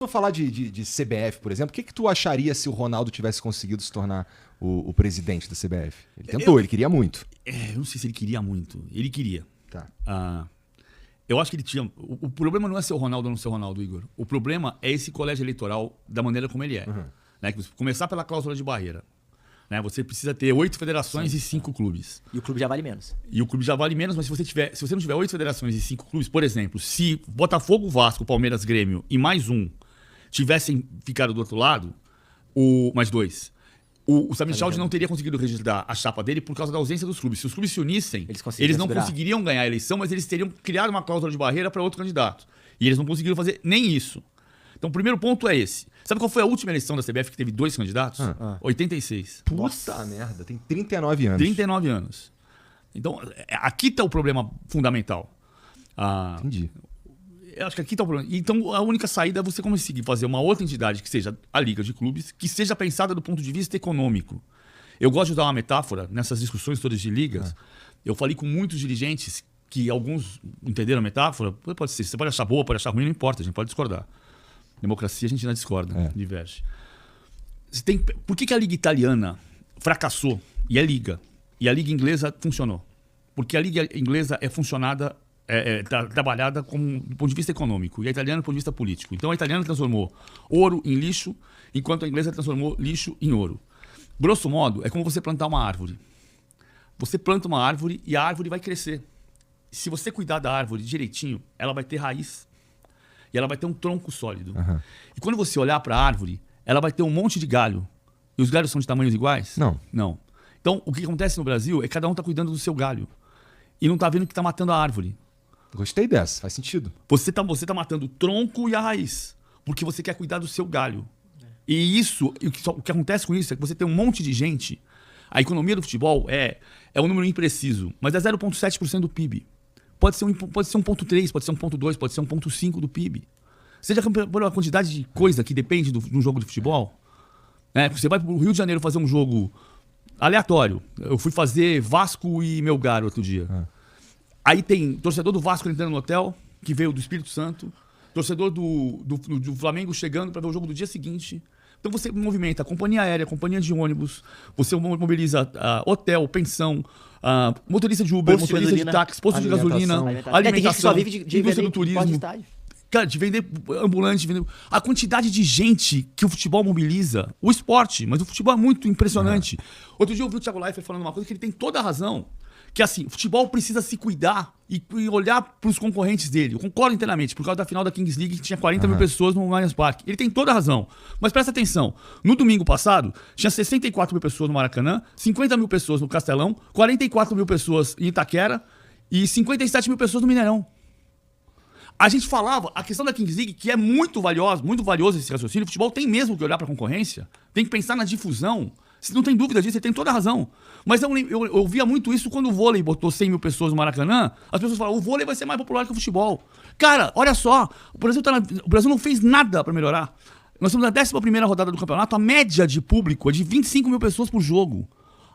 Vou falar de CBF, por exemplo. O que tu acharia se o Ronaldo tivesse conseguido se tornar o presidente da CBF? Ele tentou, ele queria muito. Eu não sei se ele queria muito. Ele queria. Tá. Eu acho que ele tinha... O problema não é ser o Ronaldo ou não ser o Ronaldo, Igor. O problema é esse colégio eleitoral da maneira como ele é. Uhum. Né? Começar pela cláusula de barreira. Né? Você precisa ter 8 federações e 5 clubes. E o clube já vale menos. E o clube já vale menos, mas se você não tiver 8 federações e 5 clubes, por exemplo, se Botafogo, Vasco, Palmeiras, Grêmio e mais um tivessem ficado do outro lado, mais 2, o Samir Chaldi não teria conseguido registrar a chapa dele por causa da ausência dos clubes. Se os clubes se unissem, eles não conseguiriam ganhar a eleição, mas eles teriam criado uma cláusula de barreira para outro candidato. E eles não conseguiram fazer nem isso. Então o primeiro ponto é esse. Sabe qual foi a última eleição da CBF que teve 2 candidatos? 86. Puta merda, tem 39 anos. 39 anos. Então, aqui está o problema fundamental. Entendi. Eu acho que aqui está o problema. Então, a única saída é você conseguir fazer uma outra entidade que seja a Liga de Clubes, que seja pensada do ponto de vista econômico. Eu gosto de usar uma metáfora nessas discussões todas de ligas. Eu falei com muitos dirigentes que alguns entenderam a metáfora. Pode ser, você pode achar boa, pode achar ruim, não importa, a gente pode discordar. Democracia a gente não discorda, diverge. Por que a Liga Italiana fracassou? E é Liga. E a Liga Inglesa funcionou. Porque a Liga Inglesa é funcionada... trabalhada do ponto de vista econômico e a italiana do ponto de vista político. Então a italiana transformou ouro em lixo, enquanto a inglesa transformou lixo em ouro. Grosso modo, é como você plantar uma árvore. Você planta uma árvore e a árvore vai crescer. Se você cuidar da árvore direitinho, ela vai ter raiz e ela vai ter um tronco sólido. Uhum. E quando você olhar para a árvore, ela vai ter um monte de galho. E os galhos são de tamanhos iguais? Não. Não. Então, o que acontece no Brasil é que cada um está cuidando do seu galho e não está vendo que está matando a árvore. Gostei dessa, faz sentido. Você tá matando o tronco e a raiz, porque você quer cuidar do seu galho. E isso, o que acontece com isso é que você tem um monte de gente. A economia do futebol é um número impreciso, mas é 0,7% do PIB. Pode ser 1,3%, pode ser 1,2%, pode ser 1,5% do PIB. Seja por uma quantidade de coisa que depende de um jogo de futebol. Você vai pro Rio de Janeiro fazer um jogo aleatório. Eu fui fazer Vasco e Melgar outro dia. Aí tem torcedor do Vasco entrando no hotel, que veio do Espírito Santo. Torcedor do Flamengo chegando para ver o jogo do dia seguinte. Então você movimenta companhia aérea, companhia de ônibus. Você mobiliza hotel, pensão, motorista de Uber, motorista de táxi, posto de gasolina, alimentação, tem gente que só vive de indústria do turismo. Cara, de vender ambulante, a quantidade de gente que o futebol mobiliza, o esporte, mas o futebol é muito impressionante. Outro dia eu ouvi o Thiago Leifert falando uma coisa que ele tem toda a razão. Que assim, o futebol precisa se cuidar e olhar para os concorrentes dele. Eu concordo inteiramente, por causa da final da Kings League, que tinha 40 mil pessoas no Allianz Parque. Ele tem toda a razão. Mas presta atenção, no domingo passado, tinha 64 mil pessoas no Maracanã, 50 mil pessoas no Castelão, 44 mil pessoas em Itaquera e 57 mil pessoas no Mineirão. A gente falava, a questão da Kings League, que é muito valioso esse raciocínio, o futebol tem mesmo que olhar para a concorrência, tem que pensar na difusão. Você não tem dúvida disso, você tem toda a razão. Mas eu via muito isso quando o vôlei botou 100 mil pessoas no Maracanã. As pessoas falavam, o vôlei vai ser mais popular que o futebol. Cara, olha só, o Brasil não fez nada para melhorar. Nós estamos na 11ª rodada do campeonato, a média de público é de 25 mil pessoas por jogo.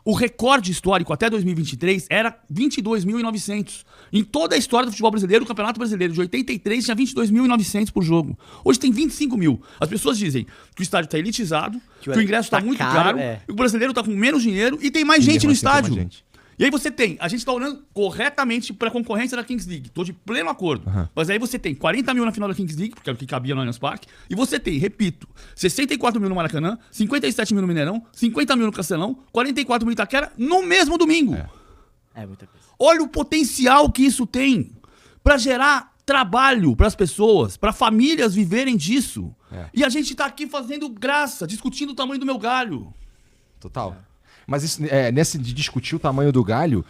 O recorde histórico até 2023 era 22.900. Em toda a história do futebol brasileiro, o Campeonato Brasileiro de 83 tinha 22.900 por jogo. Hoje tem 25 mil. As pessoas dizem que o estádio está elitizado, que o ingresso está muito caro, o brasileiro está com menos dinheiro e tem mais gente no estádio. E aí a gente está olhando corretamente para a concorrência da Kings League. Estou de pleno acordo. Mas aí você tem 40 mil na final da Kings League, porque é o que cabia no Allianz Parque, e você tem, repito, 64 mil no Maracanã, 57 mil no Mineirão, 50 mil no Castelão, 44 mil no Itaquera, no mesmo domingo. É muita coisa. Olha o potencial que isso tem para gerar trabalho para as pessoas, para famílias viverem disso. E a gente está aqui fazendo graça, discutindo o tamanho do meu galho. Total. Mas isso, nesse de discutir o tamanho do galho,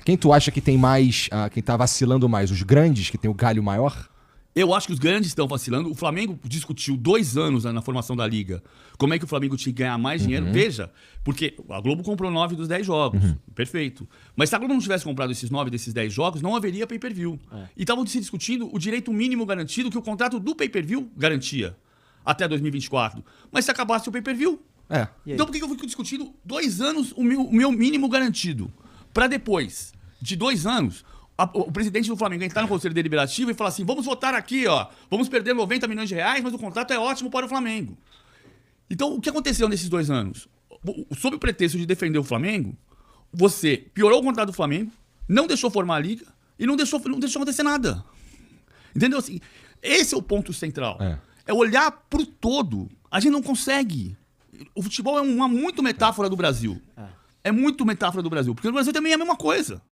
quem tu acha que tem mais, quem tá vacilando mais? Os grandes, que tem o galho maior? Eu acho que os grandes estão vacilando. O Flamengo discutiu 2 anos na formação da Liga como é que o Flamengo tinha que ganhar mais dinheiro. Veja, porque a Globo comprou 9 dos 10 jogos. Perfeito. Mas se a Globo não tivesse comprado esses 9 desses 10 jogos, não haveria pay-per-view. E estavam se discutindo o direito mínimo garantido que o contrato do pay-per-view garantia até 2024. Mas se acabasse o pay-per-view... Então por que eu fico discutindo 2 anos o meu mínimo garantido? Para depois de 2 anos... o presidente do Flamengo entrar no Conselho Deliberativo e falar assim, vamos votar aqui, ó, vamos perder 90 milhões de reais, mas o contrato é ótimo para o Flamengo. Então, o que aconteceu nesses 2 anos? Sob o pretexto de defender o Flamengo, você piorou o contrato do Flamengo, não deixou formar a liga e não deixou acontecer nada. Entendeu? Assim, esse é o ponto central. É olhar pro todo. A gente não consegue. O futebol é muito metáfora do Brasil. É muito metáfora do Brasil. Porque no Brasil também é a mesma coisa.